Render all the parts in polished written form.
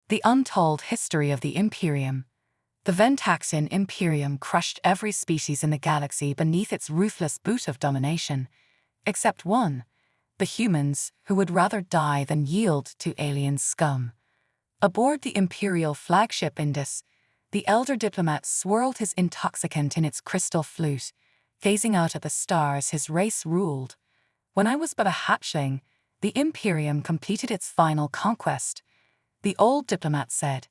The untold history of the Imperium. The Ventaxian Imperium crushed every species in the galaxy beneath its ruthless boot of domination, except one, the humans, who would rather die than yield to alien scum. Aboard the Imperial flagship Indus, the elder diplomat swirled his intoxicant in its crystal flute, gazing out at the stars his race ruled. When I was but a hatchling, the Imperium completed its final conquest, the old diplomat said.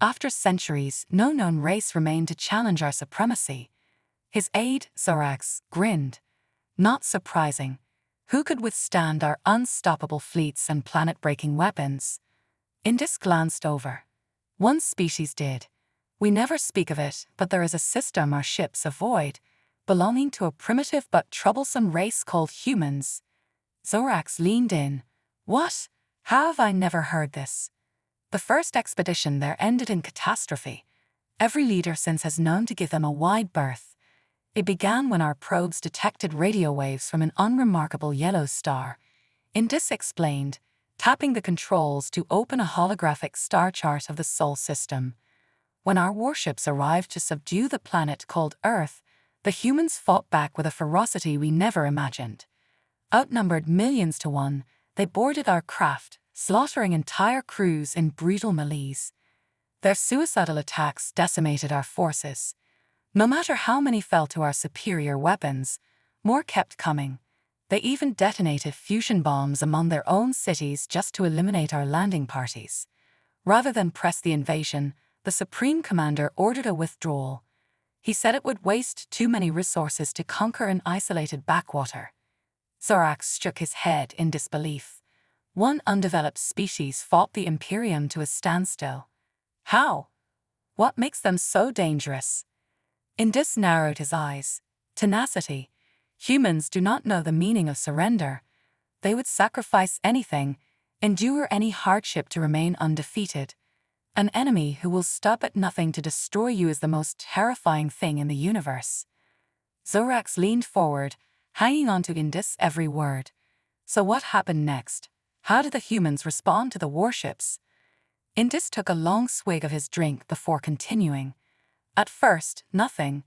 After centuries, no known race remained to challenge our supremacy. His aide, Zorax, grinned. Not surprising. Who could withstand our unstoppable fleets and planet-breaking weapons? Indus glanced over. One species did. We never speak of it, but there is a system our ships avoid, belonging to a primitive but troublesome race called humans. Zorax leaned in. What? How have I never heard this? The first expedition there ended in catastrophe. Every leader since has known to give them a wide berth. It began when our probes detected radio waves from an unremarkable yellow star. Indus explained, tapping the controls to open a holographic star chart of the Sol system. When our warships arrived to subdue the planet called Earth, the humans fought back with a ferocity we never imagined. Outnumbered millions to one, they boarded our craft, slaughtering entire crews in brutal melees. Their suicidal attacks decimated our forces. No matter how many fell to our superior weapons, more kept coming. They even detonated fusion bombs among their own cities just to eliminate our landing parties. Rather than press the invasion, the Supreme Commander ordered a withdrawal. He said it would waste too many resources to conquer an isolated backwater. Zorax shook his head in disbelief. One undeveloped species fought the Imperium to a standstill. How? What makes them so dangerous? Indus narrowed his eyes. Tenacity. Humans do not know the meaning of surrender. They would sacrifice anything, endure any hardship to remain undefeated. An enemy who will stop at nothing to destroy you is the most terrifying thing in the universe. Zorax leaned forward, hanging on to Indus' every word. So what happened next? How did the humans respond to the warships? Indus took a long swig of his drink before continuing. At first, nothing.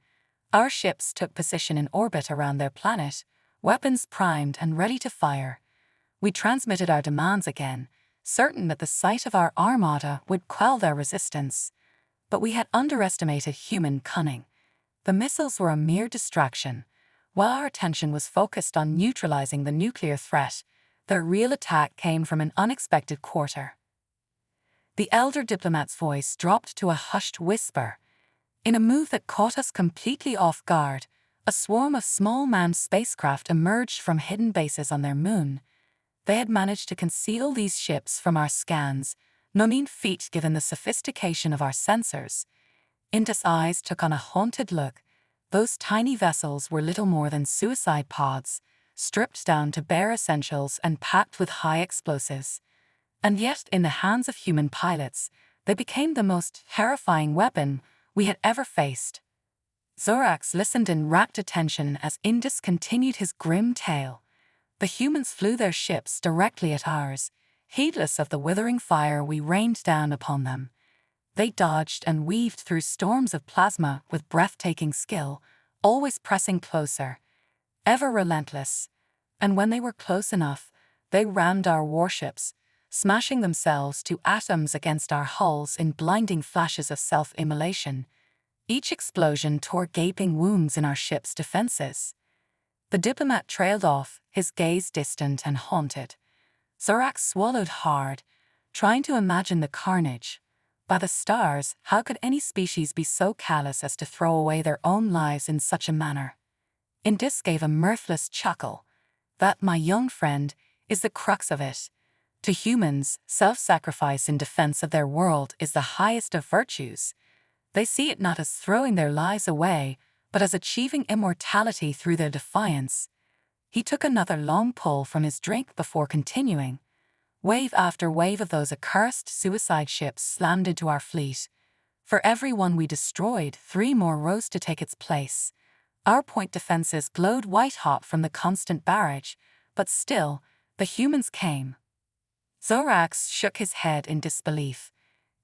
Our ships took position in orbit around their planet, weapons primed and ready to fire. We transmitted our demands again, certain that the sight of our armada would quell their resistance. But we had underestimated human cunning. The missiles were a mere distraction. While our attention was focused on neutralizing the nuclear threat, their real attack came from an unexpected quarter. The elder diplomat's voice dropped to a hushed whisper. In a move that caught us completely off guard, a swarm of small manned spacecraft emerged from hidden bases on their moon. They had managed to conceal these ships from our scans, no mean feat given the sophistication of our sensors. Indus' eyes took on a haunted look. Those tiny vessels were little more than suicide pods, stripped down to bare essentials and packed with high explosives. And yet, in the hands of human pilots, they became the most terrifying weapon we had ever faced. Zorax listened in rapt attention as Indus continued his grim tale. The humans flew their ships directly at ours, heedless of the withering fire we rained down upon them. They dodged and weaved through storms of plasma with breathtaking skill, always pressing closer, ever relentless. And when they were close enough, they rammed our warships, smashing themselves to atoms against our hulls in blinding flashes of self-immolation. Each explosion tore gaping wounds in our ship's defenses. The diplomat trailed off, his gaze distant and haunted. Zorax swallowed hard, trying to imagine the carnage. By the stars, how could any species be so callous as to throw away their own lives in such a manner? Indus gave a mirthless chuckle. That, my young friend, is the crux of it. To humans, self-sacrifice in defense of their world is the highest of virtues. They see it not as throwing their lives away, but as achieving immortality through their defiance. He took another long pull from his drink before continuing. Wave after wave of those accursed suicide ships slammed into our fleet. For every one we destroyed, 3 more rose to take its place. Our point defenses glowed white-hot from the constant barrage, but still, the humans came. Zorax shook his head in disbelief.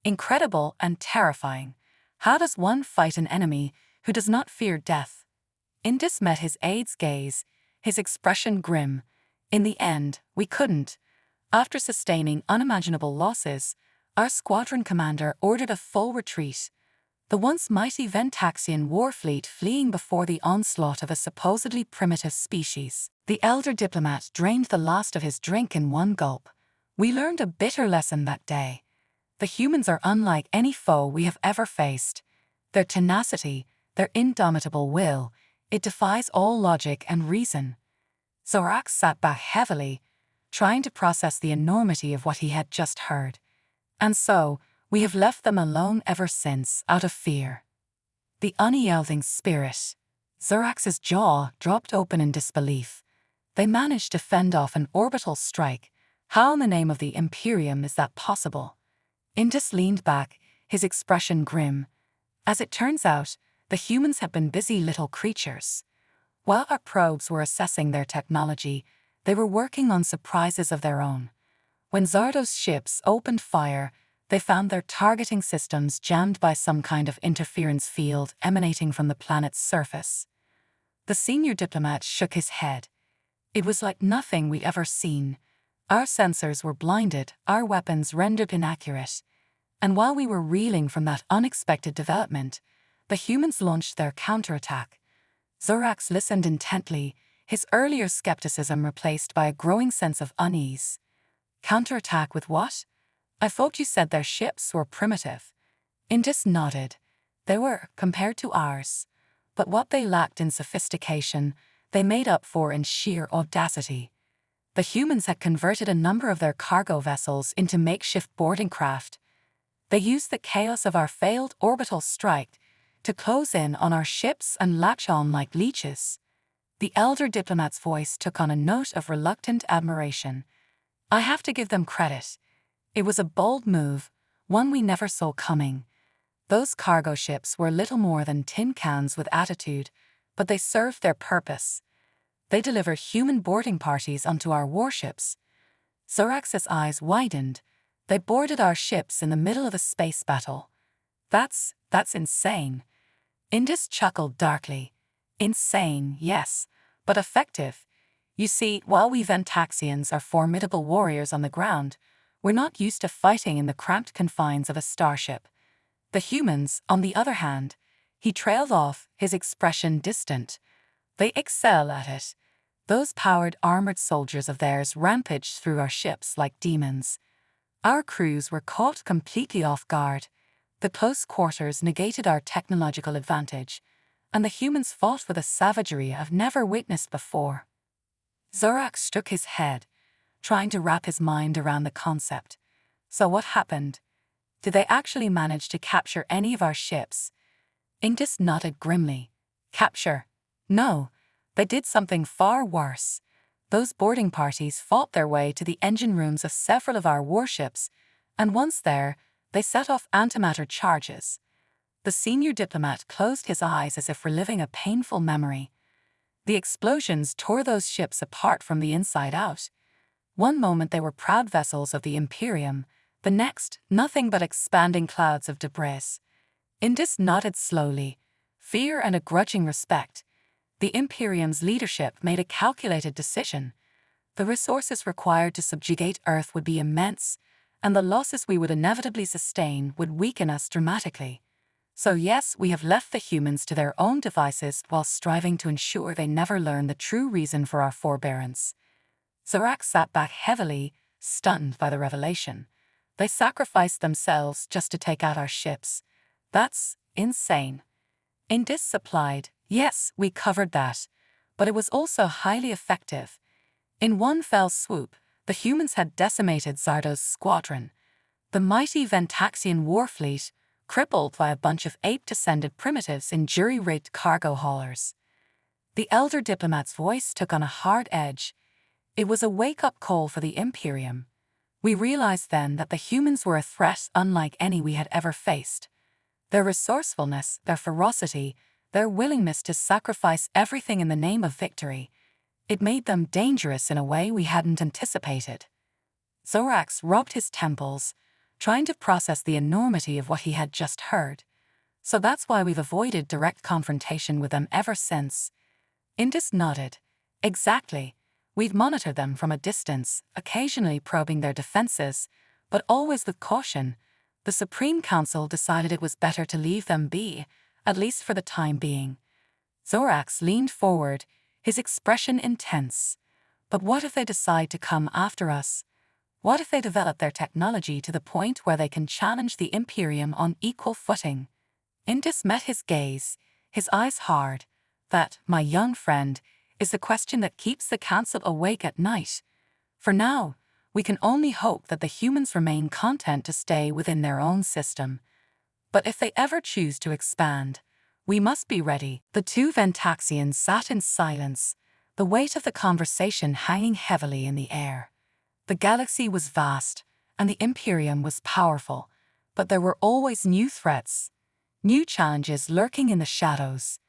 Incredible and terrifying. How does one fight an enemy who does not fear death? Indus met his aide's gaze, his expression grim. In the end, we couldn't. After sustaining unimaginable losses, our squadron commander ordered a full retreat. The once mighty Ventaxian war fleet fleeing before the onslaught of a supposedly primitive species. The elder diplomat drained the last of his drink in one gulp. We learned a bitter lesson that day. The humans are unlike any foe we have ever faced. Their tenacity, their indomitable will, it defies all logic and reason. Zorax sat back heavily, trying to process the enormity of what he had just heard. And so, we have left them alone ever since, out of fear. The unyielding spirit. Zorax's jaw dropped open in disbelief. They managed to fend off an orbital strike. How in the name of the Imperium is that possible? Indus leaned back, his expression grim. As it turns out, the humans have been busy little creatures. While our probes were assessing their technology, they were working on surprises of their own. When Zardo's ships opened fire, they found their targeting systems jammed by some kind of interference field emanating from the planet's surface. The senior diplomat shook his head. It was like nothing we'd ever seen. Our sensors were blinded, our weapons rendered inaccurate. And while we were reeling from that unexpected development, the humans launched their counterattack. Zorax listened intently, his earlier skepticism replaced by a growing sense of unease. Counterattack with what? I thought you said their ships were primitive. Indus nodded. They were, compared to ours. But what they lacked in sophistication, they made up for in sheer audacity. The humans had converted a number of their cargo vessels into makeshift boarding craft. They used the chaos of our failed orbital strike to close in on our ships and latch on like leeches. The elder diplomat's voice took on a note of reluctant admiration. I have to give them credit. It was a bold move, one we never saw coming. Those cargo ships were little more than tin cans with attitude, but they served their purpose. They delivered human boarding parties onto our warships. Zorax's eyes widened. They boarded our ships in the middle of a space battle. That's insane. Indus chuckled darkly. Insane, yes, but effective. You see, while we Ventaxians are formidable warriors on the ground, we're not used to fighting in the cramped confines of a starship. The humans, on the other hand, he trailed off, his expression distant. They excel at it. Those powered armored soldiers of theirs rampaged through our ships like demons. Our crews were caught completely off guard. The close quarters negated our technological advantage, and the humans fought with a savagery I've never witnessed before. Zorax shook his head, trying to wrap his mind around the concept. So what happened? Did they actually manage to capture any of our ships? Indus nodded grimly. Capture? No, they did something far worse. Those boarding parties fought their way to the engine rooms of several of our warships, and once there, they set off antimatter charges. The senior diplomat closed his eyes as if reliving a painful memory. The explosions tore those ships apart from the inside out. One moment they were proud vessels of the Imperium, the next, nothing but expanding clouds of debris. Indus nodded slowly, fear and a grudging respect. The Imperium's leadership made a calculated decision. The resources required to subjugate Earth would be immense, and the losses we would inevitably sustain would weaken us dramatically. So yes, we have left the humans to their own devices while striving to ensure they never learn the true reason for our forbearance. Zorax sat back heavily, stunned by the revelation. They sacrificed themselves just to take out our ships. That's insane. Indus supplied, yes, we covered that, but it was also highly effective. In one fell swoop, the humans had decimated Zardo's squadron. The mighty Ventaxian war fleet, crippled by a bunch of ape-descended primitives in jury-rigged cargo haulers. The elder diplomat's voice took on a hard edge. It was a wake-up call for the Imperium. We realized then that the humans were a threat unlike any we had ever faced. Their resourcefulness, their ferocity, their willingness to sacrifice everything in the name of victory, it made them dangerous in a way we hadn't anticipated. Zorax rubbed his temples, trying to process the enormity of what he had just heard. So that's why we've avoided direct confrontation with them ever since. Indus nodded. Exactly. We've monitored them from a distance, occasionally probing their defenses, but always with caution. The Supreme Council decided it was better to leave them be, at least for the time being. Zorax leaned forward, his expression intense. But what if they decide to come after us? What if they develop their technology to the point where they can challenge the Imperium on equal footing? Indus met his gaze, his eyes hard. That, my young friend, is the question that keeps the Council awake at night. For now, we can only hope that the humans remain content to stay within their own system. But if they ever choose to expand, we must be ready. The two Ventaxians sat in silence, the weight of the conversation hanging heavily in the air. The galaxy was vast, and the Imperium was powerful, but there were always new threats, new challenges lurking in the shadows,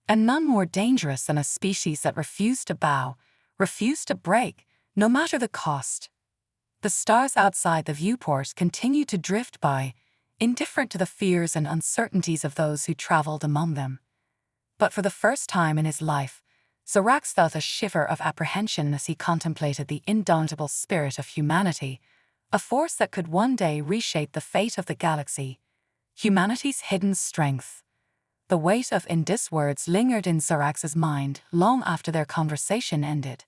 and none more dangerous than a species that refused to bow, refused to break, no matter the cost. The stars outside the viewport continued to drift by, indifferent to the fears and uncertainties of those who traveled among them. But for the first time in his life, Zorax felt a shiver of apprehension as he contemplated the indomitable spirit of humanity, a force that could one day reshape the fate of the galaxy. Humanity's hidden strength. The weight of Indus' words lingered in Zorax's mind long after their conversation ended.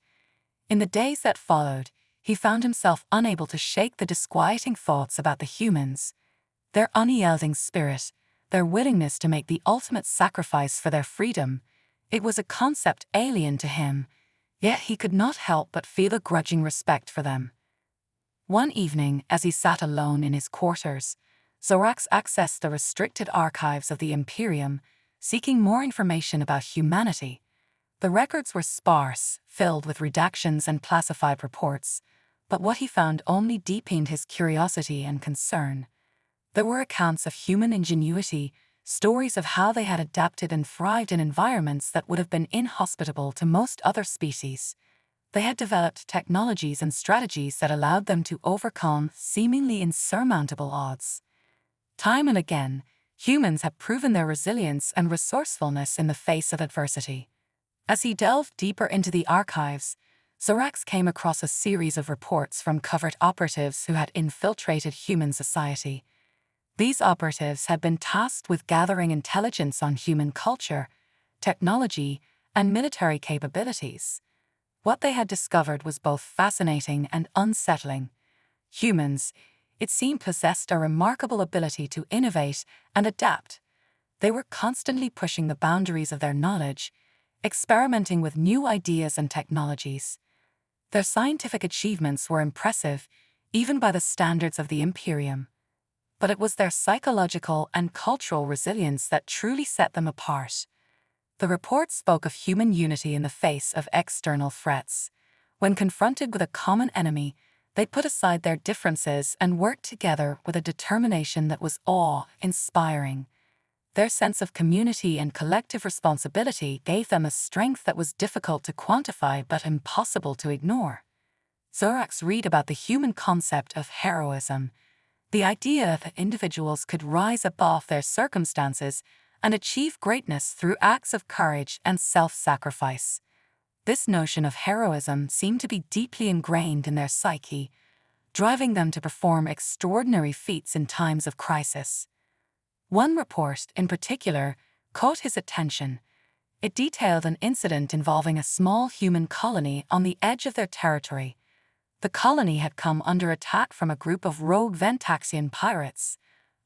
In the days that followed, he found himself unable to shake the disquieting thoughts about the humans. Their unyielding spirit, their willingness to make the ultimate sacrifice for their freedom. It was a concept alien to him, yet he could not help but feel a grudging respect for them. One evening, as he sat alone in his quarters, Zorax accessed the restricted archives of the Imperium, seeking more information about humanity. The records were sparse, filled with redactions and classified reports, but what he found only deepened his curiosity and concern. There were accounts of human ingenuity, stories of how they had adapted and thrived in environments that would have been inhospitable to most other species. They had developed technologies and strategies that allowed them to overcome seemingly insurmountable odds. Time and again, humans have proven their resilience and resourcefulness in the face of adversity. As he delved deeper into the archives, Zorax came across a series of reports from covert operatives who had infiltrated human society. These operatives had been tasked with gathering intelligence on human culture, technology, and military capabilities. What they had discovered was both fascinating and unsettling. Humans, it seemed, possessed a remarkable ability to innovate and adapt. They were constantly pushing the boundaries of their knowledge, experimenting with new ideas and technologies. Their scientific achievements were impressive, even by the standards of the Imperium. But it was their psychological and cultural resilience that truly set them apart. The report spoke of human unity in the face of external threats. When confronted with a common enemy, they put aside their differences and worked together with a determination that was awe-inspiring. Their sense of community and collective responsibility gave them a strength that was difficult to quantify but impossible to ignore. Zorax read about the human concept of heroism, the idea that individuals could rise above their circumstances and achieve greatness through acts of courage and self-sacrifice. This notion of heroism seemed to be deeply ingrained in their psyche, driving them to perform extraordinary feats in times of crisis. One report, in particular, caught his attention. It detailed an incident involving a small human colony on the edge of their territory. The colony had come under attack from a group of rogue Ventaxian pirates.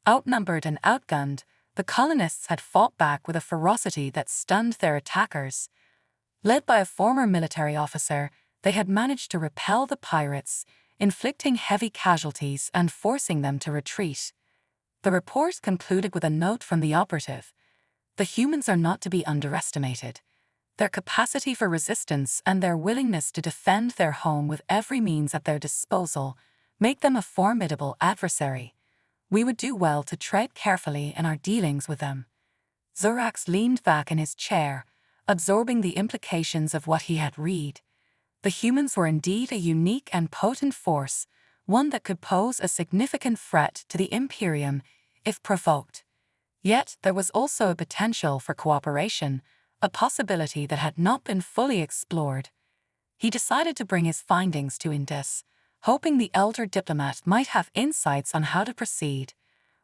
Outnumbered and outgunned, the colonists had fought back with a ferocity that stunned their attackers. Led by a former military officer, they had managed to repel the pirates, inflicting heavy casualties and forcing them to retreat. The report concluded with a note from the operative. The humans are not to be underestimated. Their capacity for resistance and their willingness to defend their home with every means at their disposal make them a formidable adversary. We would do well to tread carefully in our dealings with them. Zorax leaned back in his chair, absorbing the implications of what he had read. The humans were indeed a unique and potent force, one that could pose a significant threat to the Imperium if provoked. Yet there was also a potential for cooperation, a possibility that had not been fully explored. He decided to bring his findings to Indus, hoping the elder diplomat might have insights on how to proceed.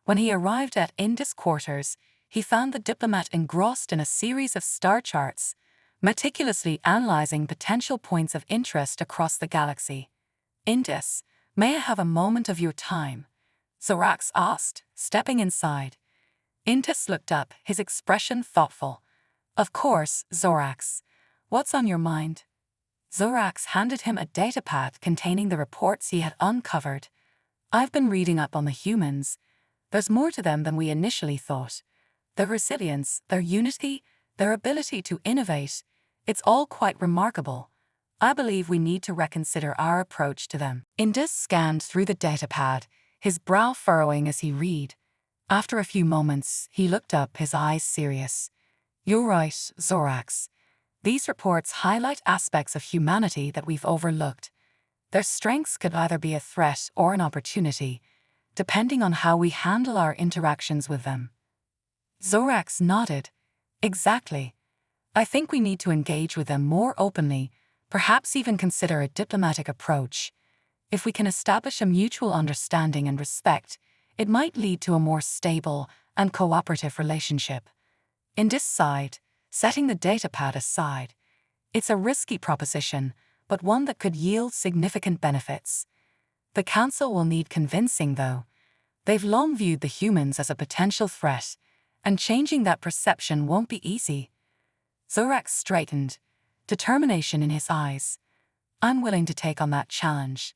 When he arrived at Indus quarters, he found the diplomat engrossed in a series of star charts, meticulously analyzing potential points of interest across the galaxy. "Indus, may I have a moment of your time?" Zorax asked, stepping inside. Indus looked up, his expression thoughtful. "Of course, Zorax. What's on your mind?" Zorax handed him a datapad containing the reports he had uncovered. "I've been reading up on the humans. There's more to them than we initially thought. Their resilience, their unity, their ability to innovate, it's all quite remarkable. I believe we need to reconsider our approach to them." Indus scanned through the datapad, his brow furrowing as he read. After a few moments, he looked up, his eyes serious. "You're right, Zorax. These reports highlight aspects of humanity that we've overlooked. Their strengths could either be a threat or an opportunity, depending on how we handle our interactions with them." Zorax nodded. "Exactly. I think we need to engage with them more openly, perhaps even consider a diplomatic approach. If we can establish a mutual understanding and respect, it might lead to a more stable and cooperative relationship." Indus sighed, setting the datapad aside. "It's a risky proposition, but one that could yield significant benefits. The Council will need convincing, though. They've long viewed the humans as a potential threat, and changing that perception won't be easy." Zorax straightened, determination in his eyes. "I'm willing to take on that challenge.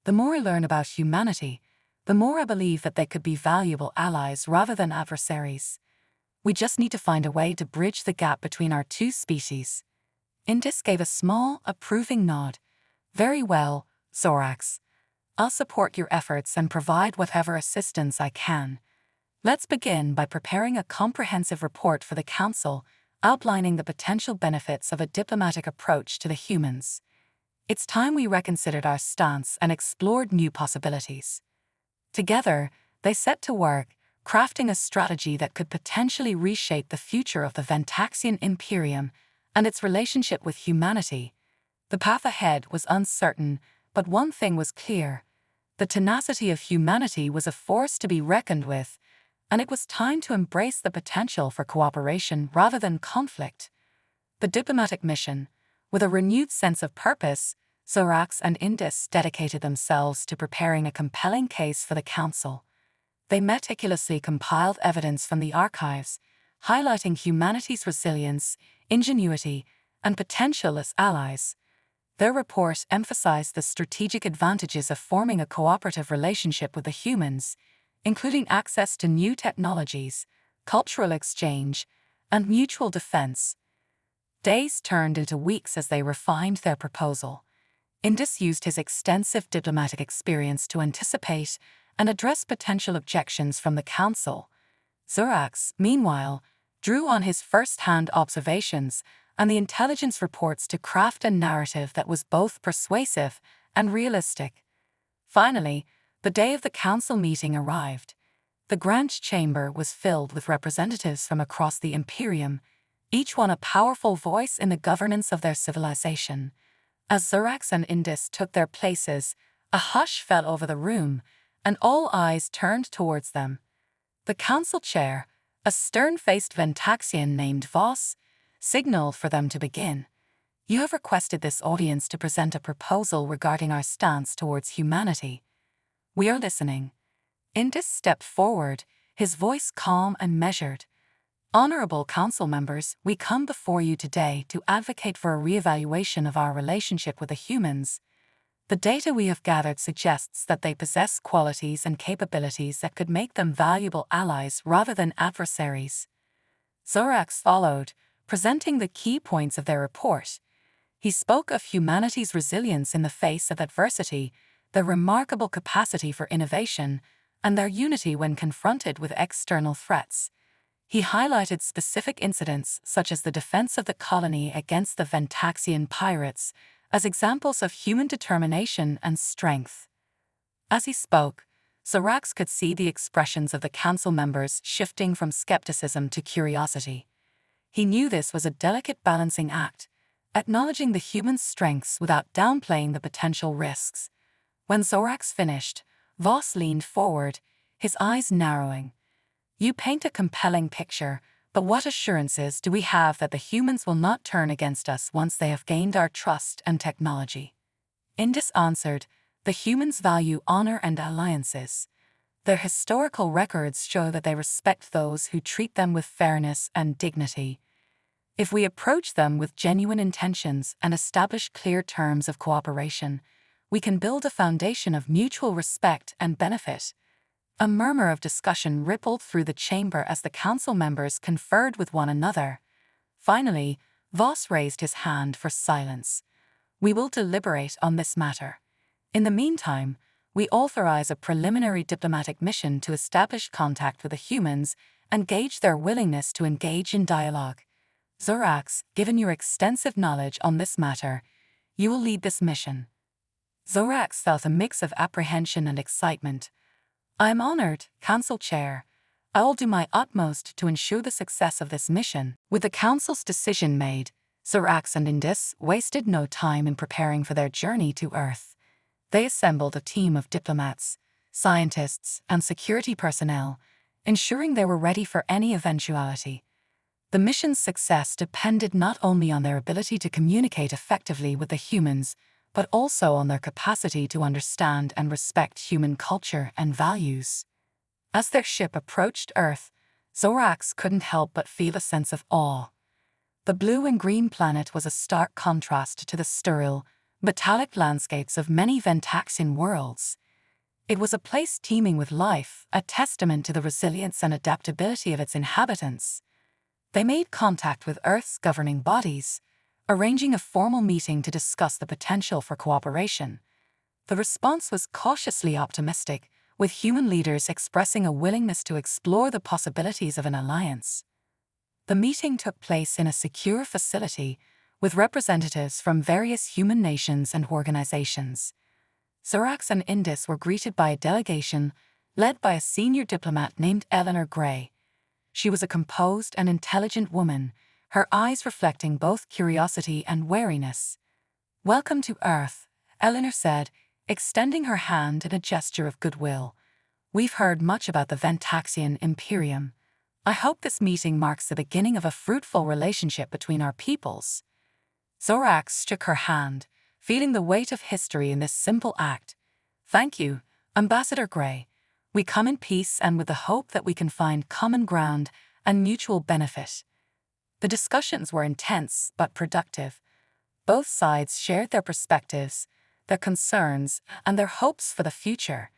The more I learn about humanity, the more I believe that they could be valuable allies rather than adversaries. We just need to find a way to bridge the gap between our two species." Indus gave a small, approving nod. "Very well, Zorax. I'll support your efforts and provide whatever assistance I can. Let's begin by preparing a comprehensive report for the Council, outlining the potential benefits of a diplomatic approach to the humans. It's time we reconsidered our stance and explored new possibilities." Together, they set to work, crafting a strategy that could potentially reshape the future of the Ventaxian Imperium and its relationship with humanity. The path ahead was uncertain, but one thing was clear. The tenacity of humanity was a force to be reckoned with, and it was time to embrace the potential for cooperation rather than conflict. The diplomatic mission, with a renewed sense of purpose, Zorax and Indus dedicated themselves to preparing a compelling case for the Council. They meticulously compiled evidence from the archives, highlighting humanity's resilience, ingenuity, and potential as allies. Their report emphasized the strategic advantages of forming a cooperative relationship with the humans, including access to new technologies, cultural exchange, and mutual defense. Days turned into weeks as they refined their proposal. Indus used his extensive diplomatic experience to anticipate and address potential objections from the Council. Zorax, meanwhile, drew on his first-hand observations and the intelligence reports to craft a narrative that was both persuasive and realistic. Finally, the day of the Council meeting arrived. The Grand Chamber was filled with representatives from across the Imperium, each one a powerful voice in the governance of their civilization. As Zorax and Indus took their places, a hush fell over the room, and all eyes turned towards them. The council chair, a stern-faced Ventaxian named Voss, signaled for them to begin. "You have requested this audience to present a proposal regarding our stance towards humanity. We are listening." Indus stepped forward, his voice calm and measured. "Honorable council members, we come before you today to advocate for a reevaluation of our relationship with the humans. The data we have gathered suggests that they possess qualities and capabilities that could make them valuable allies rather than adversaries." Zorax followed, presenting the key points of their report. He spoke of humanity's resilience in the face of adversity, their remarkable capacity for innovation, and their unity when confronted with external threats. He highlighted specific incidents such as the defense of the colony against the Ventaxian pirates as examples of human determination and strength. As he spoke, Zorax could see the expressions of the council members shifting from skepticism to curiosity. He knew this was a delicate balancing act, acknowledging the human strengths without downplaying the potential risks. When Zorax finished, Voss leaned forward, his eyes narrowing. "You paint a compelling picture, but what assurances do we have that the humans will not turn against us once they have gained our trust and technology?" Indus answered, "The humans value honor and alliances. Their historical records show that they respect those who treat them with fairness and dignity. If we approach them with genuine intentions and establish clear terms of cooperation, we can build a foundation of mutual respect and benefit." A murmur of discussion rippled through the chamber as the council members conferred with one another. Finally, Voss raised his hand for silence. "We will deliberate on this matter. In the meantime, we authorize a preliminary diplomatic mission to establish contact with the humans and gauge their willingness to engage in dialogue. Zorax, given your extensive knowledge on this matter, you will lead this mission." Zorax felt a mix of apprehension and excitement. "I am honored, Council Chair. I will do my utmost to ensure the success of this mission." With the Council's decision made, Zorax and Indus wasted no time in preparing for their journey to Earth. They assembled a team of diplomats, scientists, and security personnel, ensuring they were ready for any eventuality. The mission's success depended not only on their ability to communicate effectively with the humans, but also on their capacity to understand and respect human culture and values. As their ship approached Earth, Zorax couldn't help but feel a sense of awe. The blue and green planet was a stark contrast to the sterile, metallic landscapes of many Ventaxian worlds. It was a place teeming with life, a testament to the resilience and adaptability of its inhabitants. They made contact with Earth's governing bodies, arranging a formal meeting to discuss the potential for cooperation. The response was cautiously optimistic, with human leaders expressing a willingness to explore the possibilities of an alliance. The meeting took place in a secure facility, with representatives from various human nations and organizations. Zorax and Indus were greeted by a delegation led by a senior diplomat named Eleanor Gray. She was a composed and intelligent woman, her eyes reflecting both curiosity and wariness. "Welcome to Earth," Eleanor said, extending her hand in a gesture of goodwill. "We've heard much about the Ventaxian Imperium. I hope this meeting marks the beginning of a fruitful relationship between our peoples." Zorax shook her hand, feeling the weight of history in this simple act. "Thank you, Ambassador Gray. We come in peace and with the hope that we can find common ground and mutual benefit." The discussions were intense but productive. Both sides shared their perspectives, their concerns, and their hopes for the future.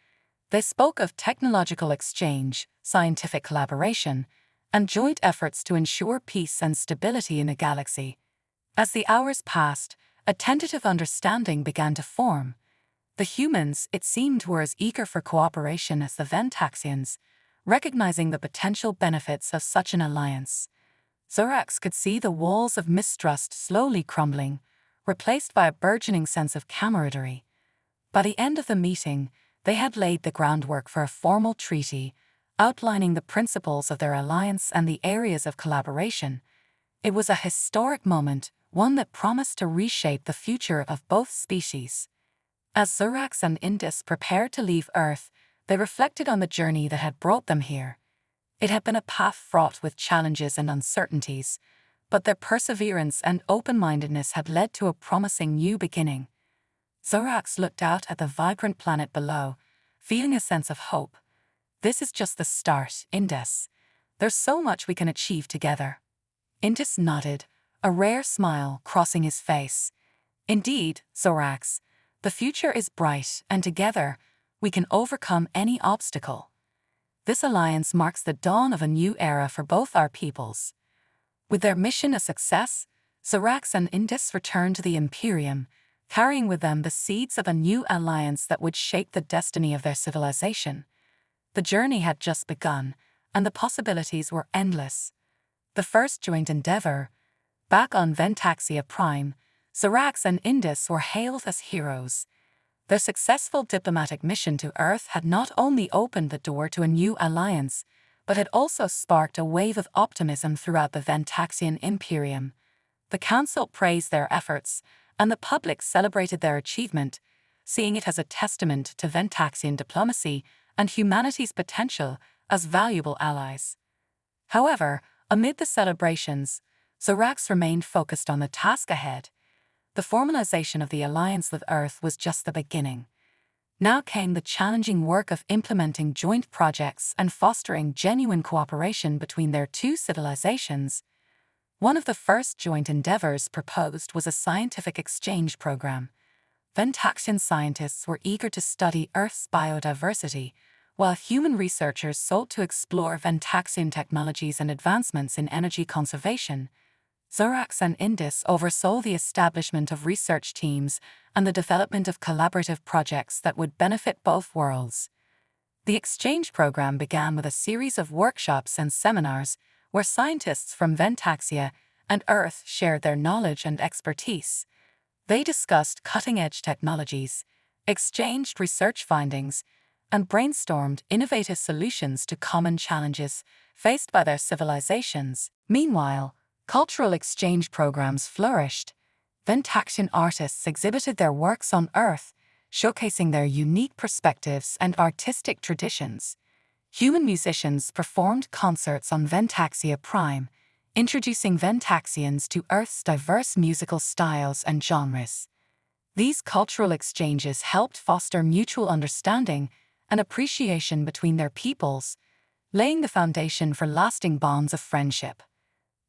They spoke of technological exchange, scientific collaboration, and joint efforts to ensure peace and stability in the galaxy. As the hours passed, a tentative understanding began to form. The humans, it seemed, were as eager for cooperation as the Ventaxians, recognizing the potential benefits of such an alliance. Zorax could see the walls of mistrust slowly crumbling, replaced by a burgeoning sense of camaraderie. By the end of the meeting, they had laid the groundwork for a formal treaty, outlining the principles of their alliance and the areas of collaboration. It was a historic moment, one that promised to reshape the future of both species. As Zorax and Indus prepared to leave Earth, they reflected on the journey that had brought them here. It had been a path fraught with challenges and uncertainties, but their perseverance and open-mindedness had led to a promising new beginning. Zorax looked out at the vibrant planet below, feeling a sense of hope. "This is just the start, Indus. There's so much we can achieve together." Indus nodded, a rare smile crossing his face. "Indeed, Zorax, the future is bright, and together, we can overcome any obstacle. This alliance marks the dawn of a new era for both our peoples." With their mission a success, Zorax and Indus returned to the Imperium, carrying with them the seeds of a new alliance that would shape the destiny of their civilization. The journey had just begun, and the possibilities were endless. The first joint endeavor, back on Ventaxia Prime, Zorax and Indus were hailed as heroes. Their successful diplomatic mission to Earth had not only opened the door to a new alliance, but had also sparked a wave of optimism throughout the Ventaxian Imperium. The Council praised their efforts, and the public celebrated their achievement, seeing it as a testament to Ventaxian diplomacy and humanity's potential as valuable allies. However, amid the celebrations, Zorax remained focused on the task ahead. The formalization of the alliance with Earth was just the beginning. Now came the challenging work of implementing joint projects and fostering genuine cooperation between their two civilizations. One of the first joint endeavors proposed was a scientific exchange program. Ventaxian scientists were eager to study Earth's biodiversity, while human researchers sought to explore Ventaxian technologies and advancements in energy conservation. Zorax and Indus oversaw the establishment of research teams and the development of collaborative projects that would benefit both worlds. The exchange program began with a series of workshops and seminars where scientists from Ventaxia and Earth shared their knowledge and expertise. They discussed cutting-edge technologies, exchanged research findings, and brainstormed innovative solutions to common challenges faced by their civilizations. Meanwhile, cultural exchange programs flourished. Ventaxian artists exhibited their works on Earth, showcasing their unique perspectives and artistic traditions. Human musicians performed concerts on Ventaxia Prime, introducing Ventaxians to Earth's diverse musical styles and genres. These cultural exchanges helped foster mutual understanding and appreciation between their peoples, laying the foundation for lasting bonds of friendship.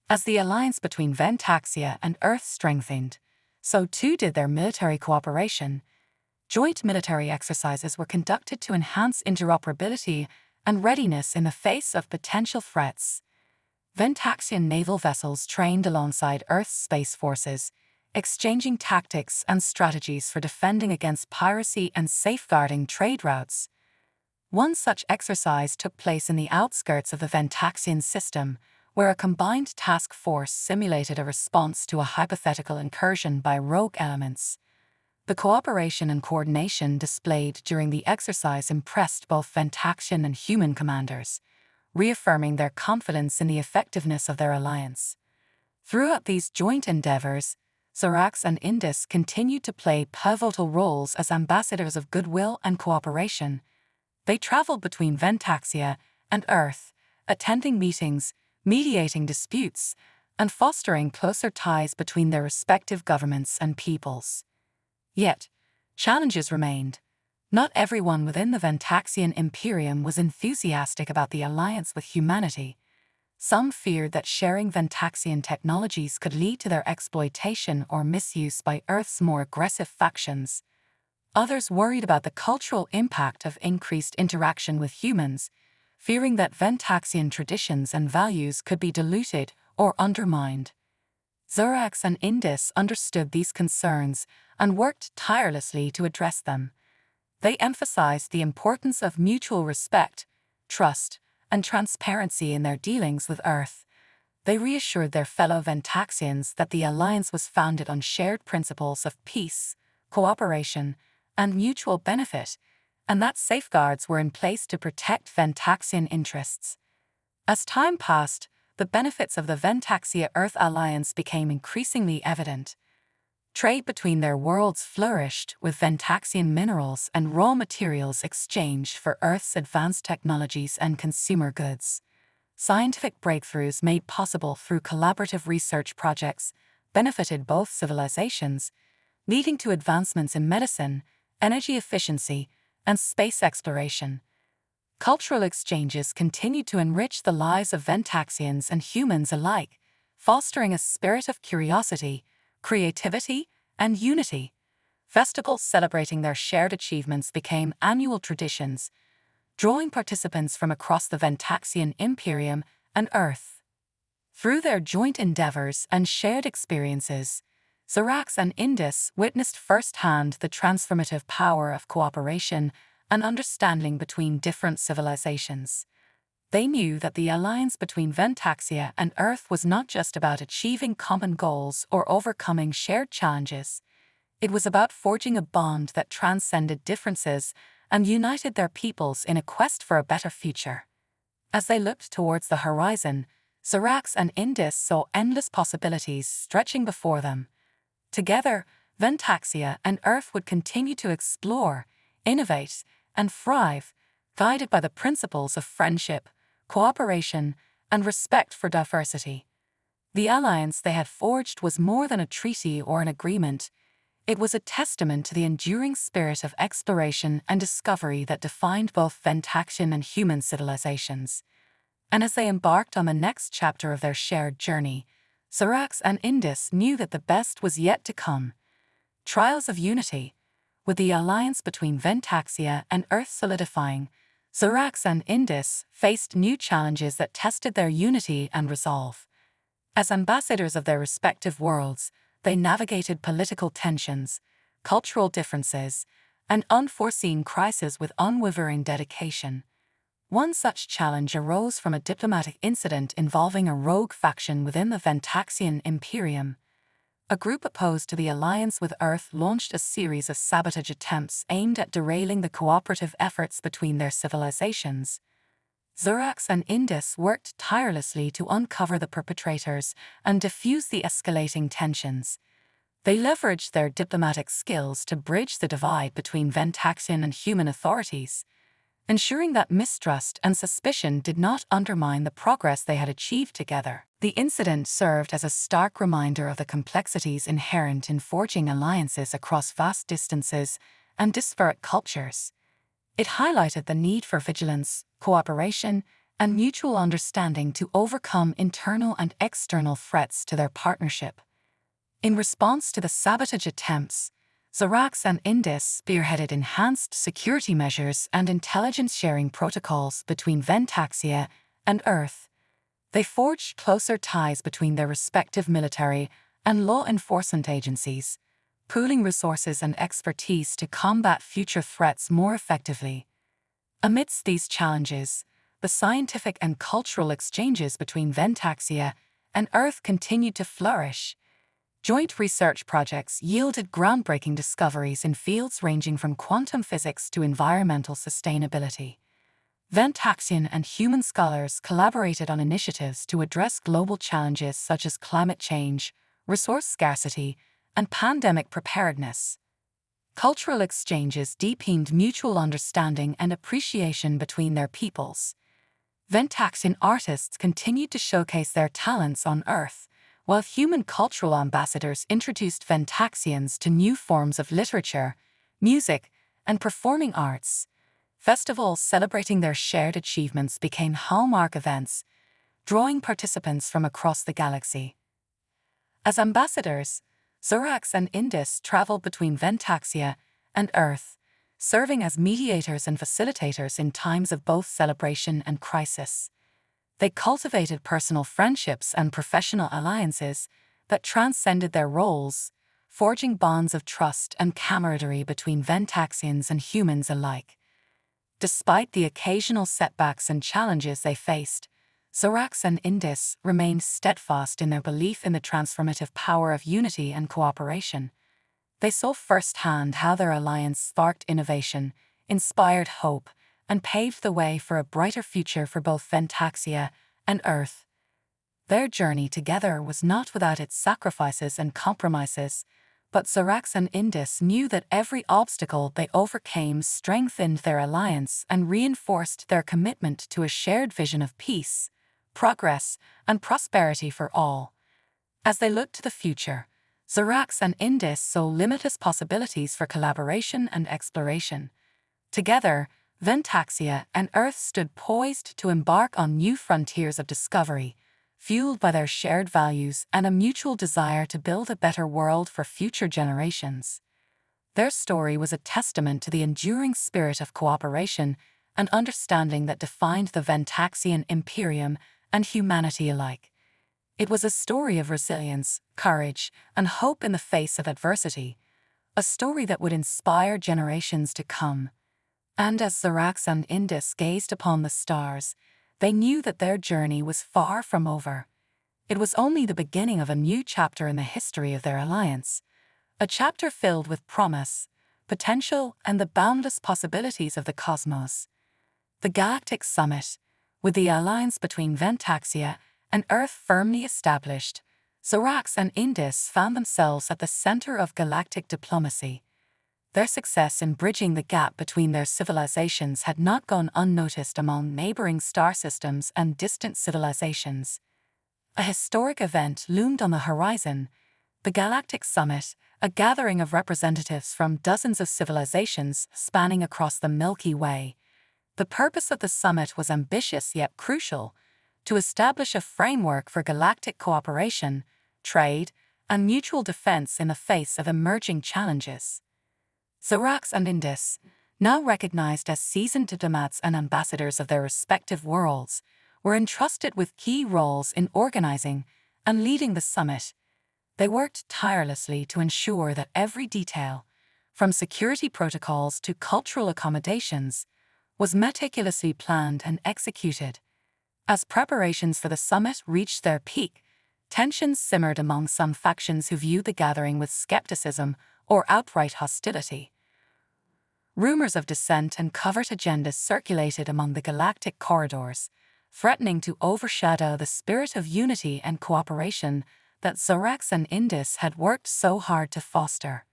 As the alliance between Ventaxia and Earth strengthened, so too did their military cooperation. Joint military exercises were conducted to enhance interoperability and readiness in the face of potential threats. Ventaxian naval vessels trained alongside Earth's space forces, exchanging tactics and strategies for defending against piracy and safeguarding trade routes. One such exercise took place in the outskirts of the Ventaxian system, where a combined task force simulated a response to a hypothetical incursion by rogue elements. The cooperation and coordination displayed during the exercise impressed both Ventaxian and human commanders, reaffirming their confidence in the effectiveness of their alliance. Throughout these joint endeavors, Zorax and Indus continued to play pivotal roles as ambassadors of goodwill and cooperation. They traveled between Ventaxia and Earth, attending meetings, mediating disputes, and fostering closer ties between their respective governments and peoples. Yet, challenges remained. Not everyone within the Ventaxian Imperium was enthusiastic about the alliance with humanity. Some feared that sharing Ventaxian technologies could lead to their exploitation or misuse by Earth's more aggressive factions. Others worried about the cultural impact of increased interaction with humans, fearing that Ventaxian traditions and values could be diluted or undermined. Zorax and Indus understood these concerns and worked tirelessly to address them. They emphasized the importance of mutual respect, trust, and transparency in their dealings with Earth. They reassured their fellow Ventaxians that the alliance was founded on shared principles of peace, cooperation, and mutual benefit, and that safeguards were in place to protect Ventaxian interests. As time passed, the benefits of the Ventaxia-Earth alliance became increasingly evident. Trade between their worlds flourished, with Ventaxian minerals and raw materials exchanged for Earth's advanced technologies and consumer goods. Scientific breakthroughs made possible through collaborative research projects benefited both civilizations, leading to advancements in medicine, energy efficiency, and space exploration. Cultural exchanges continued to enrich the lives of Ventaxians and humans alike, fostering a spirit of curiosity, creativity, and unity. Festivals celebrating their shared achievements became annual traditions, drawing participants from across the Ventaxian Imperium and Earth. Through their joint endeavors and shared experiences, Zorax and Indus witnessed firsthand the transformative power of cooperation and understanding between different civilizations. They knew that the alliance between Ventaxia and Earth was not just about achieving common goals or overcoming shared challenges. It was about forging a bond that transcended differences and united their peoples in a quest for a better future. As they looked towards the horizon, Zirax and Indis saw endless possibilities stretching before them. Together, Ventaxia and Earth would continue to explore, innovate, and thrive, guided by the principles of friendship, cooperation, and respect for diversity. The alliance they had forged was more than a treaty or an agreement. It was a testament to the enduring spirit of exploration and discovery that defined both Ventaxian and human civilizations. And as they embarked on the next chapter of their shared journey, Zirax and Indis knew that the best was yet to come. Trials of unity. With the alliance between Ventaxia and Earth solidifying, Zirax and Indis faced new challenges that tested their unity and resolve. As ambassadors of their respective worlds, they navigated political tensions, cultural differences, and unforeseen crises with unwavering dedication. One such challenge arose from a diplomatic incident involving a rogue faction within the Ventaxian Imperium. A group opposed to the alliance with Earth launched a series of sabotage attempts aimed at derailing the cooperative efforts between their civilizations. Zirax and Indis worked tirelessly to uncover the perpetrators and defuse the escalating tensions. They leveraged their diplomatic skills to bridge the divide between Ventaxian and human authorities, ensuring that mistrust and suspicion did not undermine the progress they had achieved together. The incident served as a stark reminder of the complexities inherent in forging alliances across vast distances and disparate cultures. It highlighted the need for vigilance, cooperation, and mutual understanding to overcome internal and external threats to their partnership. In response to the sabotage attempts, Zirax and Indis spearheaded enhanced security measures and intelligence-sharing protocols between Ventaxia and Earth. They forged closer ties between their respective military and law enforcement agencies, pooling resources and expertise to combat future threats more effectively. Amidst these challenges, the scientific and cultural exchanges between Ventaxia and Earth continued to flourish. Joint research projects yielded groundbreaking discoveries in fields ranging from quantum physics to environmental sustainability. Ventaxian and human scholars collaborated on initiatives to address global challenges such as climate change, resource scarcity, and pandemic preparedness. Cultural exchanges deepened mutual understanding and appreciation between their peoples. Ventaxian artists continued to showcase their talents on Earth, while human cultural ambassadors introduced Ventaxians to new forms of literature, music, and performing arts. Festivals celebrating their shared achievements became hallmark events, drawing participants from across the galaxy. As ambassadors, Zirax and Indis traveled between Ventaxia and Earth, serving as mediators and facilitators in times of both celebration and crisis. They cultivated personal friendships and professional alliances that transcended their roles, forging bonds of trust and camaraderie between Ventaxians and humans alike. Despite the occasional setbacks and challenges they faced, Zirax and Indis remained steadfast in their belief in the transformative power of unity and cooperation. They saw firsthand how their alliance sparked innovation, inspired hope, and paved the way for a brighter future for both Ventaxia and Earth. Their journey together was not without its sacrifices and compromises, but Zirax and Indis knew that every obstacle they overcame strengthened their alliance and reinforced their commitment to a shared vision of peace, progress, and prosperity for all. As they looked to the future, Zirax and Indis saw limitless possibilities for collaboration and exploration. Together, Ventaxia and Earth stood poised to embark on new frontiers of discovery, fueled by their shared values and a mutual desire to build a better world for future generations. Their story was a testament to the enduring spirit of cooperation and understanding that defined the Ventaxian Imperium and humanity alike. It was a story of resilience, courage, and hope in the face of adversity, a story that would inspire generations to come. And as Zirax and Indis gazed upon the stars, they knew that their journey was far from over. It was only the beginning of a new chapter in the history of their alliance, a chapter filled with promise, potential, and the boundless possibilities of the cosmos. The Galactic Summit, with the alliance between Ventaxia and Earth firmly established, Zorax and Indus found themselves at the center of galactic diplomacy. Their success in bridging the gap between their civilizations had not gone unnoticed among neighboring star systems and distant civilizations. A historic event loomed on the horizon: the Galactic Summit, a gathering of representatives from dozens of civilizations spanning across the Milky Way. The purpose of the summit was ambitious yet crucial: to establish a framework for galactic cooperation, trade, and mutual defense in the face of emerging challenges. Zorax and Indus, now recognized as seasoned diplomats and ambassadors of their respective worlds, were entrusted with key roles in organizing and leading the summit. They worked tirelessly to ensure that every detail, from security protocols to cultural accommodations, was meticulously planned and executed. As preparations for the summit reached their peak, tensions simmered among some factions who viewed the gathering with skepticism or outright hostility. Rumors of dissent and covert agendas circulated among the galactic corridors, threatening to overshadow the spirit of unity and cooperation that Zorax and Indus had worked so hard to foster.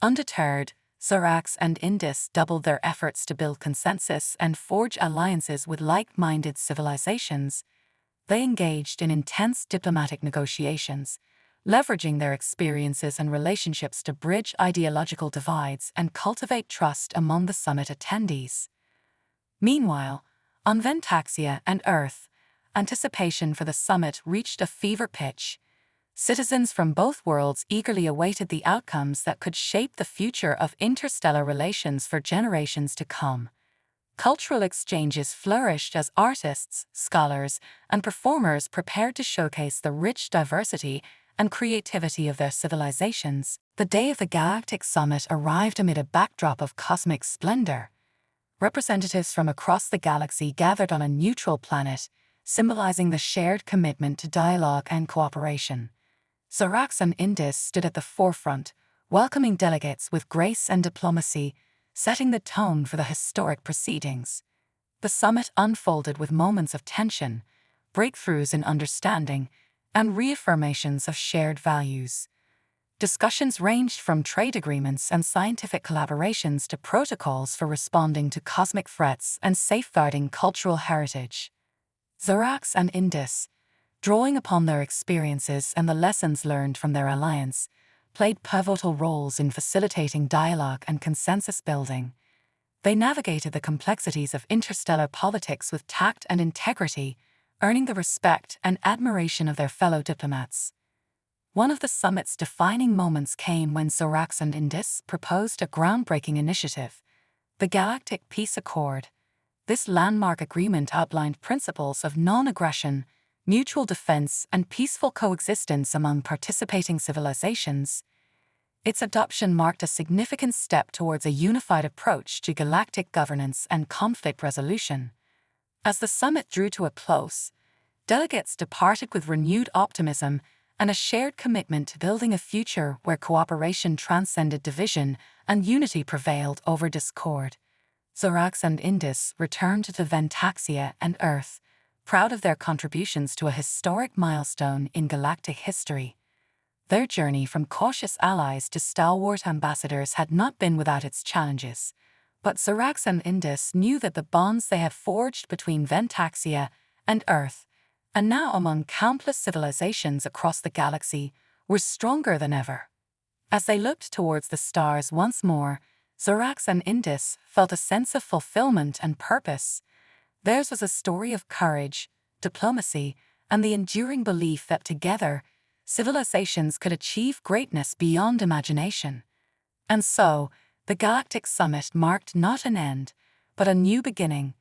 Undeterred, Zorax and Indus doubled their efforts to build consensus and forge alliances with like-minded civilizations. They engaged in intense diplomatic negotiations, leveraging their experiences and relationships to bridge ideological divides and cultivate trust among the summit attendees. Meanwhile, on Ventaxia and Earth, anticipation for the summit reached a fever pitch. Citizens from both worlds eagerly awaited the outcomes that could shape the future of interstellar relations for generations to come. Cultural exchanges flourished as artists, scholars, and performers prepared to showcase the rich diversity and creativity of their civilizations. The day of the Galactic Summit arrived amid a backdrop of cosmic splendor. Representatives from across the galaxy gathered on a neutral planet, symbolizing the shared commitment to dialogue and cooperation. Zorax and Indus stood at the forefront, welcoming delegates with grace and diplomacy, setting the tone for the historic proceedings. The summit unfolded with moments of tension, breakthroughs in understanding, and reaffirmations of shared values. Discussions ranged from trade agreements and scientific collaborations to protocols for responding to cosmic threats and safeguarding cultural heritage. Zorax and Indus, drawing upon their experiences and the lessons learned from their alliance, played pivotal roles in facilitating dialogue and consensus building. They navigated the complexities of interstellar politics with tact and integrity, earning the respect and admiration of their fellow diplomats. One of the summit's defining moments came when Zorax and Indus proposed a groundbreaking initiative: the Galactic Peace Accord. This landmark agreement outlined principles of non-aggression, mutual defense, and peaceful coexistence among participating civilizations. Its adoption marked a significant step towards a unified approach to galactic governance and conflict resolution. As the summit drew to a close, delegates departed with renewed optimism and a shared commitment to building a future where cooperation transcended division and unity prevailed over discord. Zorax and Indus returned to Ventaxia and Earth, proud of their contributions to a historic milestone in galactic history. Their journey from cautious allies to stalwart ambassadors had not been without its challenges, but Zorax and Indus knew that the bonds they had forged between Ventaxia and Earth, and now among countless civilizations across the galaxy, were stronger than ever. As they looked towards the stars once more, Zorax and Indus felt a sense of fulfillment and purpose. Theirs was a story of courage, diplomacy, and the enduring belief that together, civilizations could achieve greatness beyond imagination. And so, the Galactic Summit marked not an end, but a new beginning,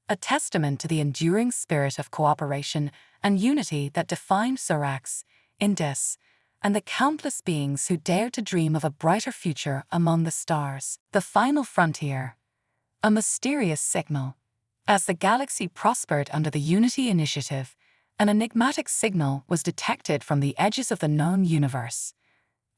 a testament to the enduring spirit of cooperation and unity that defined Zorax, Indus, and the countless beings who dared to dream of a brighter future among the stars. The final frontier. A mysterious signal. As the galaxy prospered under the Unity Initiative, an enigmatic signal was detected from the edges of the known universe.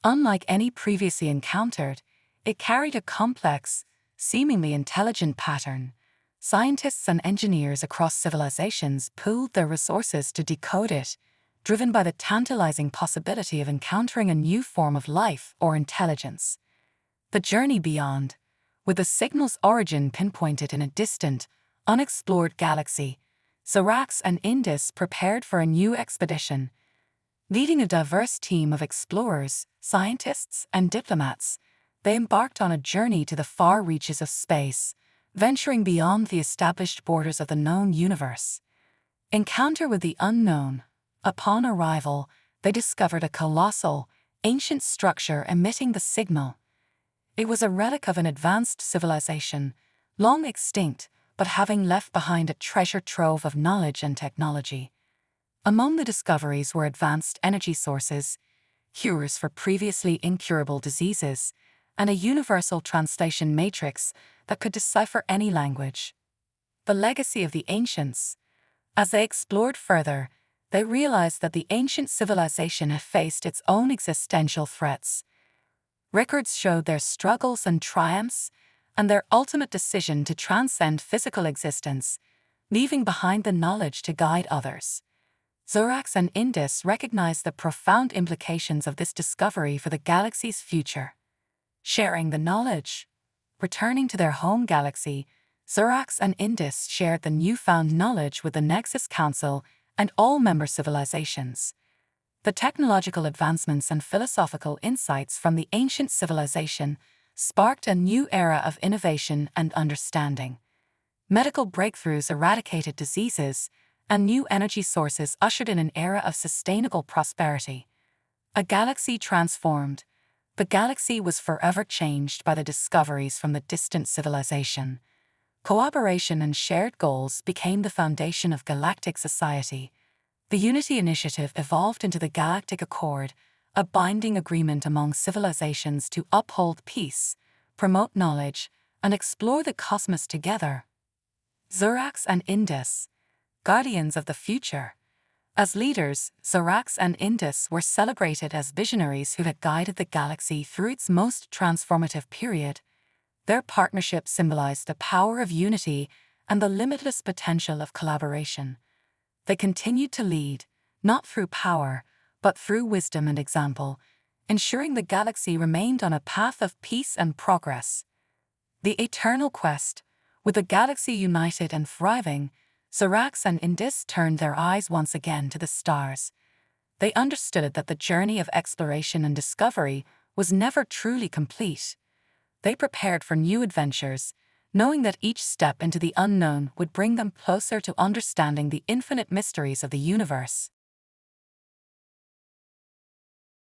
Unlike any previously encountered, it carried a complex, seemingly intelligent pattern. Scientists and engineers across civilizations pooled their resources to decode it, driven by the tantalizing possibility of encountering a new form of life or intelligence. The journey beyond, with the signal's origin pinpointed in a distant, unexplored galaxy, Zorax and Indus prepared for a new expedition. Leading a diverse team of explorers, scientists, and diplomats, they embarked on a journey to the far reaches of space, venturing beyond the established borders of the known universe. Encounter with the unknown. Upon arrival, they discovered a colossal, ancient structure emitting the signal. It was a relic of an advanced civilization, long extinct, but having left behind a treasure trove of knowledge and technology. Among the discoveries were advanced energy sources, cures for previously incurable diseases, and a universal translation matrix that could decipher any language. The legacy of the ancients. As they explored further, they realized that the ancient civilization had faced its own existential threats. Records showed their struggles and triumphs, and their ultimate decision to transcend physical existence, leaving behind the knowledge to guide others. Zorax and Indus recognized the profound implications of this discovery for the galaxy's future. Sharing the knowledge. Returning to their home galaxy, Zorax and Indus shared the newfound knowledge with the Nexus Council and all member civilizations. The technological advancements and philosophical insights from the ancient civilization sparked a new era of innovation and understanding. Medical breakthroughs eradicated diseases, and new energy sources ushered in an era of sustainable prosperity. A galaxy transformed. The galaxy was forever changed by the discoveries from the distant civilization. Cooperation and shared goals became the foundation of galactic society. The Unity Initiative evolved into the Galactic Accord, a binding agreement among civilizations to uphold peace, promote knowledge, and explore the cosmos together. Zorax and Indus, guardians of the future. As leaders, Zorax and Indus were celebrated as visionaries who had guided the galaxy through its most transformative period. Their partnership symbolized the power of unity and the limitless potential of collaboration. They continued to lead, not through power, but through wisdom and example, ensuring the galaxy remained on a path of peace and progress. The eternal quest. With the galaxy united and thriving, Zorax and Indus turned their eyes once again to the stars. They understood that the journey of exploration and discovery was never truly complete. They prepared for new adventures, knowing that each step into the unknown would bring them closer to understanding the infinite mysteries of the universe.